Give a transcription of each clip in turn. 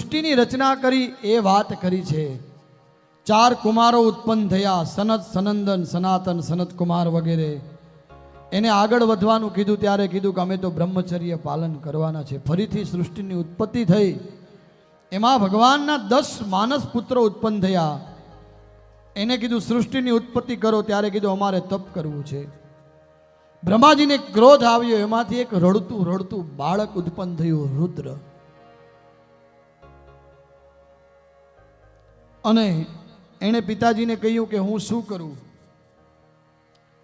સૃષ્ટિની રચના કરી એ વાત કરી છે. 4 કુમારો ઉત્પન્ન થયા, સનત, સનંદન, સનાતન, સનત કુમાર વગેરે. એને આગળ વધવાનું કીધું ત્યારે કીધું કે અમે તો બ્રહ્મચર્ય પાલન કરવાના છે. ફરીથી સૃષ્ટિની ઉત્પત્તિ થઈ. એમાં ભગવાનના 10 માનસ પુત્રો ઉત્પન્ન થયા. એને કીધું સૃષ્ટિની ઉત્પત્તિ કરો, ત્યારે કીધું અમારે તપ કરવું છે. બ્રહ્માજીને ક્રોધ આવ્યો, એમાંથી એક રડતું રડતું બાળક ઉત્પન્ન થયું, રુદ્ર. અને એણે પિતાજીને કહ્યું કે હું શું કરું?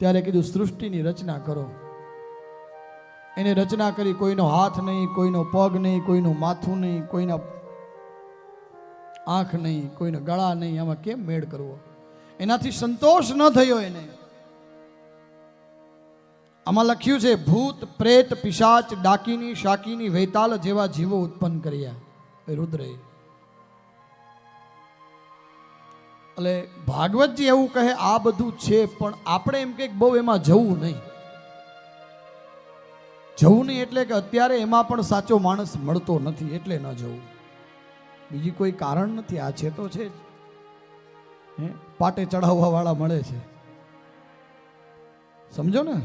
ત્યારે કીધું સૃષ્ટિની રચના કરો. એને રચના કરી. કોઈનો હાથ નહીં, કોઈનો પગ નહીં, કોઈનું માથું નહીં, કોઈના આંખ નહીં, કોઈના ગળા નહીં. આમાં કેમ મેળ કરવો? એનાથી સંતોષ ન થયો એને. આમાં લખ્યું છે ભૂત, પ્રેત, પિશાચ, ડાકીની, શાકીની, વૈતાલ જેવા જીવો ઉત્પન્ન કર્યા રુદ્રએ. એટલે ભાગવતજી એવું કહે આ બધું છે, પણ આપણે એમ કે બહુ એમાં જવું નહીં. જવું નહીં એટલે કે અત્યારે એમાં પણ સાચો માણસ મળતો નથી એટલે ન જવું. બીજી કોઈ કારણ નથી. આ છે તો છે જ. પાટે ચડાવવા વાળા મળે છે, સમજો ને.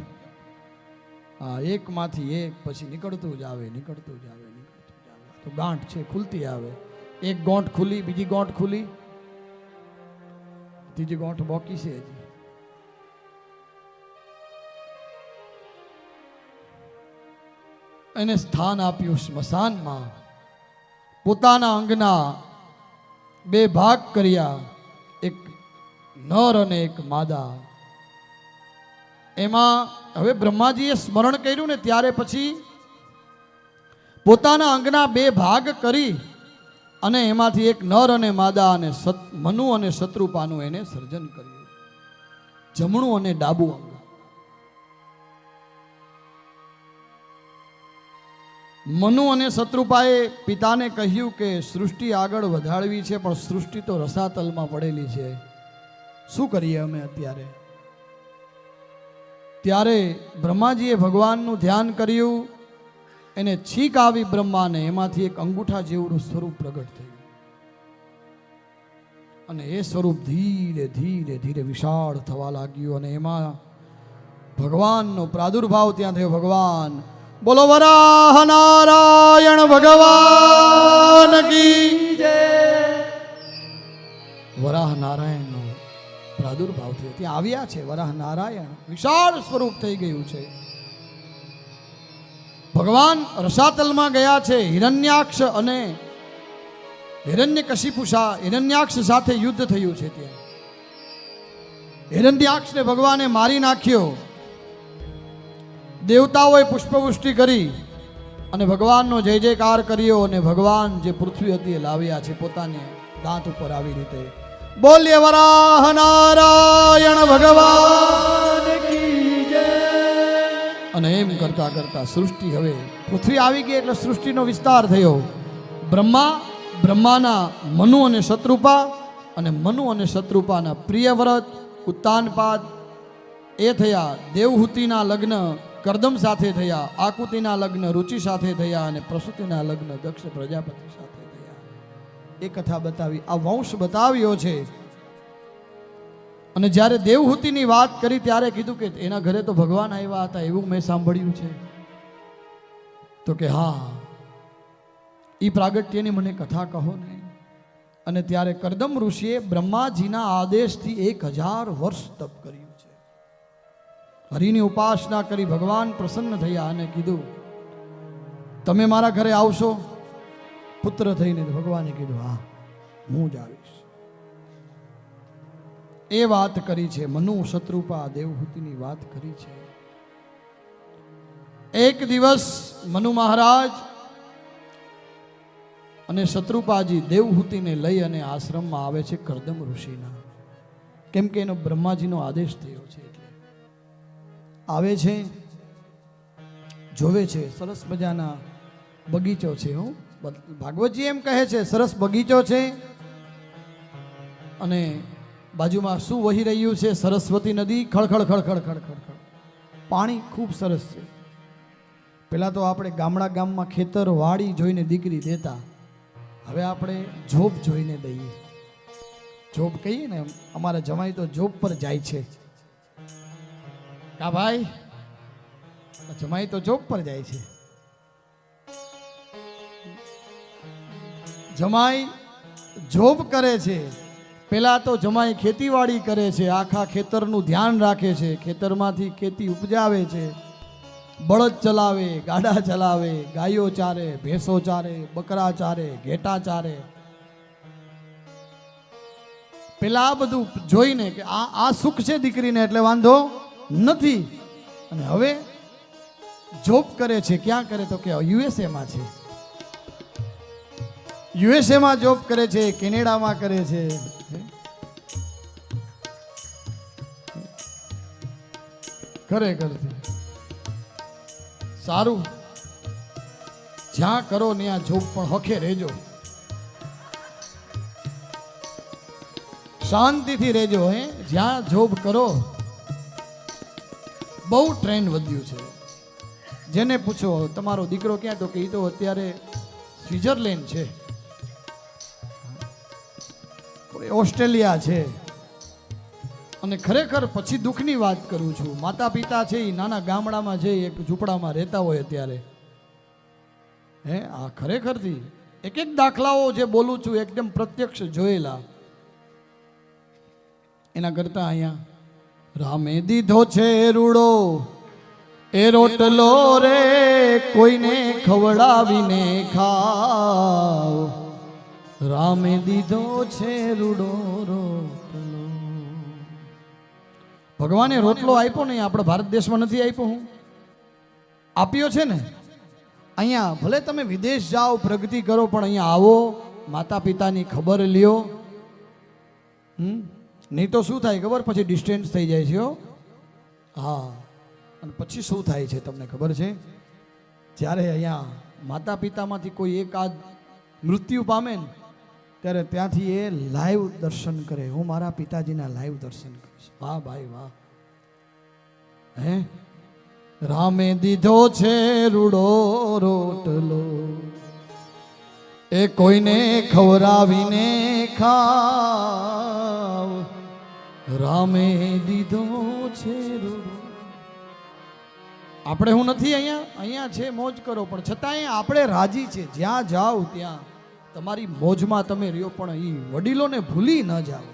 હા, એકમાંથી એક પછી નીકળતું જ આવે, નીકળતું જ આવે, નીકળતું જ આવે. તો ગાંઠ છે, ખુલતી આવે. એક ગોંઠ ખુલી, બીજી ગોંઠ ખુલી, ત્રીજી ગોંઠ બાકી છે હજી. એને સ્થાન આપ્યું સ્મશાનમાં. પોતાના અંગના 2 ભાગ કર્યા, એક નર અને એક માદા. એમાં હવે બ્રહ્માજીએ સ્મરણ કર્યું ને ત્યારે પછી પોતાના અંગના 2 ભાગ કરી અને એમાંથી એક નર અને માદા અને મનુ અને શત્રુપાનું એને સર્જન કર્યું. જમણું અને ડાબું અંગ. મનુ અને શત્રુપાએ પિતાને કહ્યું કે સૃષ્ટિ આગળ વધારવી છે, પણ સૃષ્ટિ તો રસાતલમાં પડેલી છે, શું કરીએ અમે અત્યારે? ત્યારે બ્રહ્માજીએ ભગવાનનું ધ્યાન કર્યું. એને છીક આવી બ્રહ્માને, એમાંથી એક અંગૂઠા જેવડું સ્વરૂપ પ્રગટ થયું. અને એ સ્વરૂપ ધીરે ધીરે ધીરે વિશાળ થવા લાગ્યું. અને એમાં ભગવાનનો પ્રાદુર્ભાવ ત્યાં થયો. ભગવાન બોલો વરાહ નારાયણ ભગવાન કી જય. વરાહ નારાયણનો પ્રાદુર્ભાવ થયો. ત્યાં આવ્યા છે વરાહ નારાયણ. વિશાળ સ્વરૂપ થઈ ગયું છે. ભગવાન રસાતલમાં ગયા છે. હિરણ્યાક્ષ અને હિરણ્યાક્ષ સાથે યુદ્ધ થયું છે. ત્યાં હિરણ્યાક્ષને ભગવાને મારી નાખ્યો. દેવતાઓએ પુષ્પવૃષ્ટિ કરી અને ભગવાનનો જય જયકાર કર્યો. અને ભગવાન જે પૃથ્વી હતી એ લાવ્યા છે પોતાને દાંત ઉપર. આવી રીતે બોલીએ વરાહ નારાયણ ભગવાન કી જય. અને એમ કરતા કરતા સૃષ્ટિ હવે પૃથ્વી આવી ગઈ એટલે સૃષ્ટિનો વિસ્તાર થયો. બ્રહ્માના મનુ અને શત્રુપા, અને મનુ અને શત્રુપાના પ્રિયવ્રત, ઉત્તાનપાદ એ થયા. દેવહૂતિના લગ્ન કરદમ સાથે થયા. આકુતિના લગ્ન રુચિ સાથે થયા. અને પ્રસૂતિના લગ્ન દક્ષ પ્રજાપતિ સાથે થયા. એ કથા બતાવી, આ વંશ બતાવ્યો છે. અને જ્યારે દેવહૂતિની વાત કરી ત્યારે કીધું કે એના ઘરે તો ભગવાન આવ્યા હતા એવું મેં સાંભળ્યું છે. તો કે હા, એ પ્રાગટ્યની મને કથા કહો ને. અને ત્યારે કરદમ ઋષિએ બ્રહ્માજીના આદેશથી 1000 વર્ષ તપ કર્યું છે. હરિની ઉપાસના કરી. ભગવાન પ્રસન્ન થયા અને કીધું તમે મારા ઘરે આવશો પુત્ર થઈને? ભગવાને કીધું હા, હું જ આવીશ. એ વાત કરી છે. મનુ શત્રુપા દેવહૂતિની વાત કરી છે. એક દિવસ મનુ મહારાજ અને શત્રુપાજી દેવહૂતિને લઈ અને આશ્રમમાં આવે છે કરદમ ઋષિના. કેમ કે એનો બ્રહ્માજીનો આદેશ થયો છે એટલે આવે છે. જોવે છે સરસ મજાના બગીચો છે. ભાગવતજી એમ કહે છે સરસ બગીચો છે. અને બાજુમાં શું વહી રહ્યું છે? સરસ્વતી નદી. ખળખળ ખળખળ ખળખળ. પાણી ખૂબ સરસ છે. પહેલાં તો આપણે ગામડા ગામમાં ખેતર વાડી જોઈને દીકરી દેતા. હવે આપણે જોબ જોઈને દઈએ. જોબ કહીએ ને, અમારા જમાઈ તો જોબ પર જાય છે. કા ભાઈ, જમાઈ તો જોબ પર જાય છે. જમાઈ જોબ કરે છે. પેલા તો જમાઈ ખેતીવાડી કરે છે, આખા ખેતરનું ધ્યાન રાખે છે, ખેતરમાંથી ખેતી ઉપજાવે છે, બળદ ચલાવે, ગાડા ચલાવે, ગાયો ચારે, ભેંસો ચારે, બકરા ચારે, ઘેટા ચારે. પેલા આ બધું જોઈને કે આ સુખ છે દીકરીને એટલે વાંધો નથી. અને હવે જોબ કરે છે. ક્યાં કરે તો કે યુએસએમાં છે. યુએસએમાં જોબ કરે છે, કેનેડામાં કરે છે. ખરેખર સારું, જ્યાં કરો ત્યાં જોબ પણ હખે રહેજો, શાંતિથી રહેજો. જ્યાં જોબ કરો. બહુ ટ્રેન્ડ વધ્યું છે. જેને પૂછો તમારો દીકરો ક્યાં, તો કે એ તો અત્યારે સ્વિટ્ઝરલેન્ડ છે, ઓસ્ટ્રેલિયા છે. અને ખરેખર પછી દુઃખની વાત કરું છું, માતા પિતા છે એ નાના ગામડામાં છે, એક ઝૂંપડામાં રહેતા હોય અત્યારે. આ ખરેખરથી એક એક દાખલાઓ જે બોલું છું એકદમ પ્રત્યક્ષ જોયેલા. એના કરતા અહીંયા રામે દીધો છે રૂડો એ રોટલો રે, કોઈને ખવડાવીને ખાવ. રામે દીધો છે રૂડો રોટલો. ભગવાને રોટલો આપ્યો નહીં, આપણે ભારત દેશમાં નથી આપ્યો. હું આપ્યો છે ને. અહીંયા ભલે તમે વિદેશ જાઓ, પ્રગતિ કરો, પણ અહીંયા આવો, માતા પિતાની ખબર લ્યો. નહીં તો શું થાય ખબર, પછી ડિસ્ટન્સ થઈ જાય છે. હા, અને પછી શું થાય છે તમને ખબર છે? જ્યારે અહીંયા માતા પિતામાંથી કોઈ એકાદ મૃત્યુ પામે ને, ત્યારે ત્યાંથી એ લાઈવ દર્શન કરે. હું મારા પિતાજીના લાઈવ દર્શન કરીશ. વાહ ભાઈ વાહ. રામે દીધો છે રૂડો રોટલો એ કોઈને ખવડાવીને ખાવ. રામે દીધો છે રૂડો. આપણે હું નથી અહીંયા છે, મોજ કરો, પણ છતાંય આપણે રાજી છે. જ્યાં જાઓ ત્યાં તમારી મોજમાં તમે રહ્યો, પણ એ વડીલોને ભૂલી ન જાઓ.